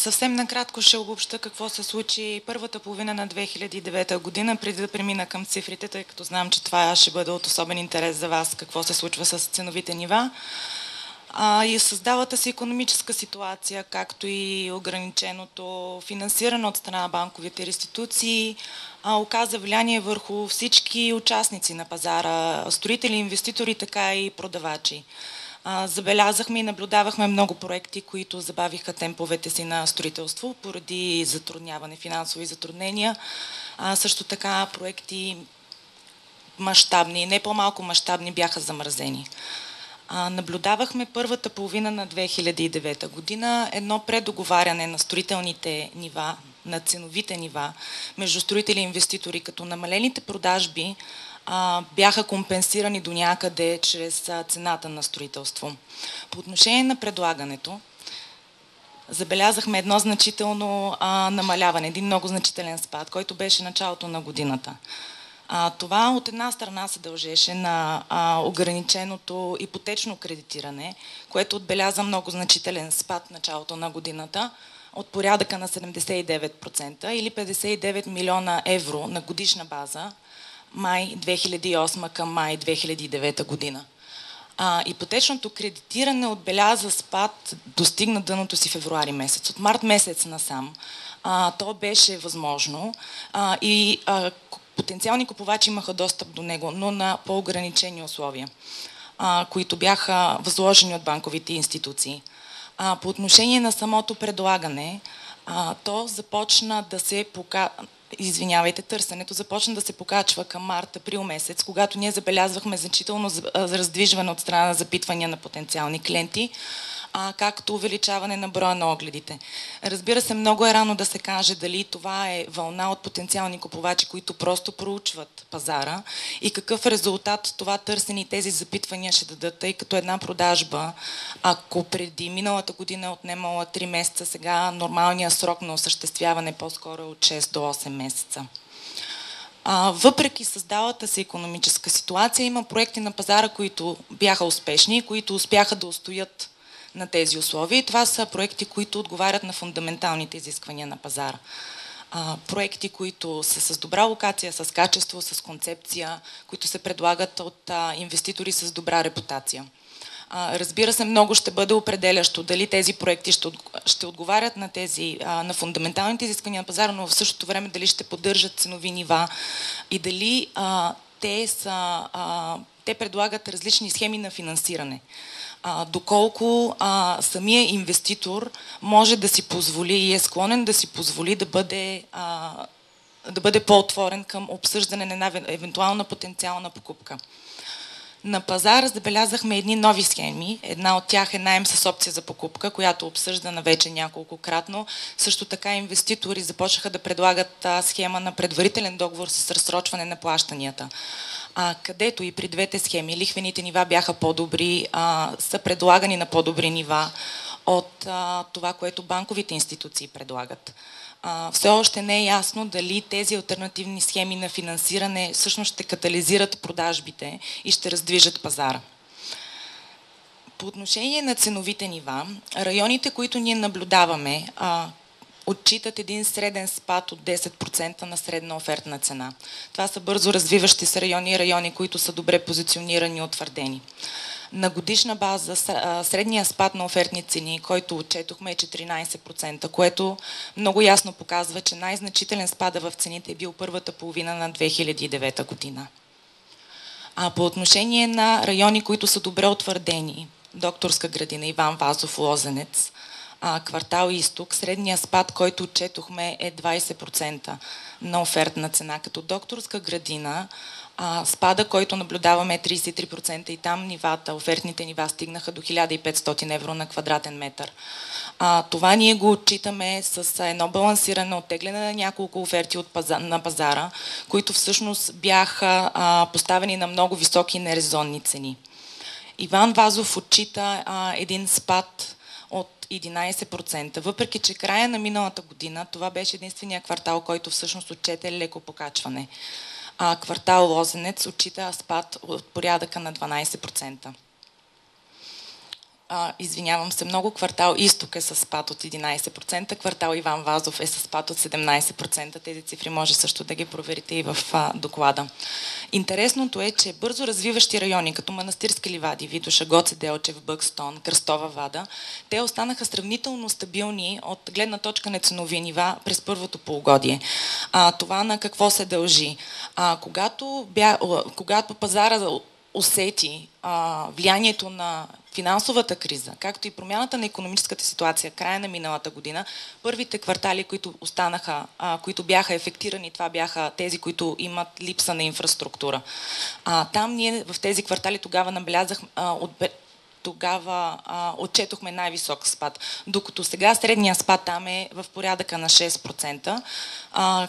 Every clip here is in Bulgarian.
Съвсем накратко ще обобща какво се случи първата половина на 2009 година, преди да премина към цифрите, тъй като знам, че това ще бъде от особен интерес за вас, какво се случва с ценовите нива. И създалата се икономическа ситуация, както и ограниченото финансиране от страна на банковите институции, оказа влияние върху всички участници на пазара, строители, инвеститори, така и продавачи. Забелязахме и наблюдавахме много проекти, които забавиха темповете си на строителство поради затрудняване, финансови затруднения. Също така проекти мащабни, не по-малко мащабни бяха замразени. Наблюдавахме първата половина на 2009 година едно предоговаряне на строителните нива, на ценовите нива между строители и инвеститори, като намалените продажби бяха компенсирани до някъде чрез цената на строителство. По отношение на предлагането, забелязахме едно значително намаляване, един много значителен спад, който беше началото на годината. Това от една страна се дължеше на ограниченото ипотечно кредитиране, което отбеляза много значителен спад в началото на годината от порядъка на 79% или 59 милиона евро на годишна база май 2008 към май 2009 година. Ипотечното кредитиране отбеляза спад, достигна дъното си февруари месец. От март месец насам то беше възможно и потенциални купувачи имаха достъп до него, но на по-ограничени условия, които бяха възложени от банковите институции. По отношение на самото предлагане, то започна да се търсенето започна да се покачва към март-април месец, когато ние забелязвахме значително раздвижване от страна на запитвания на потенциални клиенти, както увеличаване на броя на огледите. Разбира се, много е рано да се каже дали това е вълна от потенциални купувачи, които просто проучват пазара и какъв резултат това търсене и тези запитвания ще дадат, тъй като една продажба, ако преди миналата година е отнемала 3 месеца, сега нормалният срок на осъществяване по-скоро е от 6 до 8 месеца. Въпреки създалата се икономическа ситуация, има проекти на пазара, които бяха успешни, които успяха да устоят на тези условия. И това са проекти, които отговарят на фундаменталните изисквания на пазара. Проекти, които са с добра локация, с качество, с концепция, които се предлагат от инвеститори с добра репутация. Разбира се, много ще бъде определящо дали тези проекти ще отговарят на фундаменталните изисквания на пазара, но в същото време дали ще поддържат ценови нива и дали те предлагат различни схеми на финансиране. Доколко самия инвеститор може да си позволи и е склонен да си позволи да бъде по-отворен към обсъждане на една евентуална потенциална покупка. На пазара забелязахме едни нови схеми. Една от тях е наем с опция за покупка, която обсъждана вече няколкократно. Също така инвеститори започнаха да предлагат схема на предварителен договор с разсрочване на плащанията. Където и при двете схеми лихвените нива бяха по-добри, са предлагани на по-добри нива от това, което банковите институции предлагат. Все още не е ясно дали тези алтернативни схеми на финансиране всъщност ще катализират продажбите и ще раздвижат пазара. По отношение на ценовите нива, районите, които ние наблюдаваме, отчитат един среден спад от 10% на средна офертна цена. Това са бързо развиващи се райони, които са добре позиционирани и утвърдени. На годишна база средния спад на офертни цени, който отчетохме, е 14%, което много ясно показва, че най-значителен спада в цените е бил първата половина на 2009 година. По отношение на райони, които са добре утвърдени, Докторска градина, Иван Вазов, Лозенец, квартал Изток, средния спад, който отчетохме, е 20% на офертна цена. Като Докторска градина спада, който наблюдаваме, е 33% и там офертните нива стигнаха до 1500 евро на квадратен метър. Това ние го отчитаме с едно балансиране, оттегляне на няколко оферти на пазара, които всъщност бяха поставени на много високи и нерезонни цени. Иван Вазов отчита един спад от 11%, въпреки че края на миналата година това беше единствения квартал, който всъщност отчете леко покачване. Квартал Лозенец отчита спад от порядъка на 12%. извинявам се много, квартал Изток е с спад от 11%, квартал Иван Вазов е с спад от 17%. Тези цифри може също да ги проверите и в доклада. Интересното е, че бързо развиващи райони, като Манастирски ливади, Витоша, Гоце Делчев, Бъкстон, Кръстова Вада, те останаха сравнително стабилни от гледна точка на ценови нива през първото полугодие. Това на какво се дължи? Когато пазара усети влиянието на финансовата криза, както и промяната на икономическата ситуация края на миналата година, първите квартали, които останаха, които бяха ефектирани, това бяха тези, които имат липса на инфраструктура. Там ние в тези квартали тогава отчетохме най-висок спад, докато сега средния спад там е в порядъка на 6%,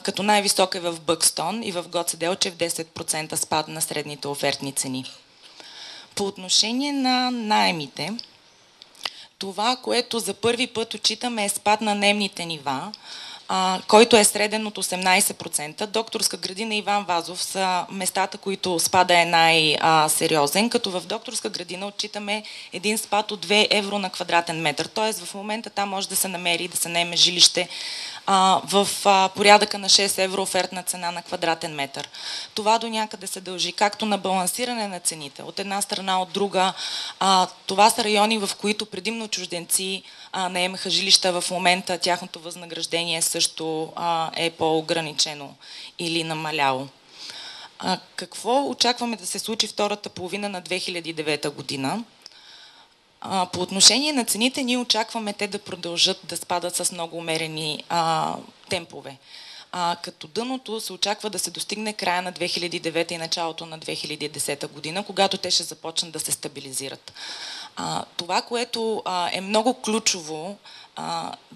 като най-висок е в Бъкстон и в Гоце Делчев 10% спад на средните офертни цени. По отношение на наемите, това, което за първи път отчитаме е спад на наемните нива, който е среден от 18%. Докторска градина Иван Вазов са местата, които спада е най-сериозен, като в Докторска градина отчитаме един спад от 2 евро на квадратен метър. Тоест в момента там може да се намери, да се наеме жилище в порядъка на 6 евро офертна цена на квадратен метър. Това до някъде се дължи както на балансиране на цените, от една страна, от друга. Това са райони, в които предимно чужденци наемаха жилища. В момента тяхното възнаграждение също е по-ограничено или намаляло. Какво очакваме да се случи втората половина на 2009 година? По отношение на цените, ние очакваме те да продължат да спадат с много умерени темпове. Като дъното се очаква да се достигне края на 2009 и началото на 2010 година, когато те ще започнат да се стабилизират. Това, което е много ключово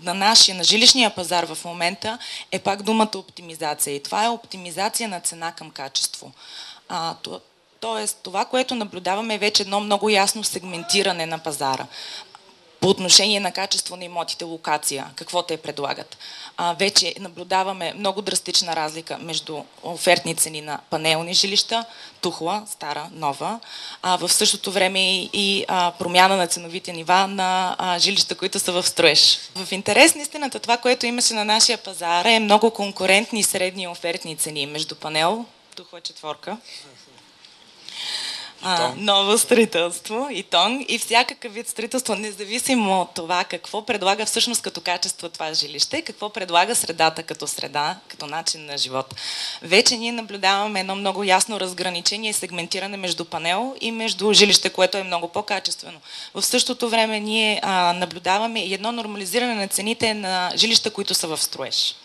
на жилищния пазар в момента, е пак думата оптимизация. И това е оптимизация на цена към качество. Тоест, това, което наблюдаваме, е вече едно много ясно сегментиране на пазара. По отношение на качество на имотите, локация, какво те предлагат. Вече наблюдаваме много драстична разлика между офертни цени на панелни жилища, тухла, стара, нова, в същото време и промяна на ценовите нива на жилища, които са в строеж. В интерес на истината, това, което имаше на нашия пазар, е много конкурентни средни офертни цени между панел, тухла четворка, ново строителство и тон и всякакъв вид строителство, независимо от това какво предлага всъщност като качество това жилище, какво предлага средата, като начин на живот. Вече ние наблюдаваме едно много ясно разграничение и сегментиране между панел и между жилище, което е много по-качествено. В същото време ние наблюдаваме и едно нормализиране на цените на жилища, които са в строеж.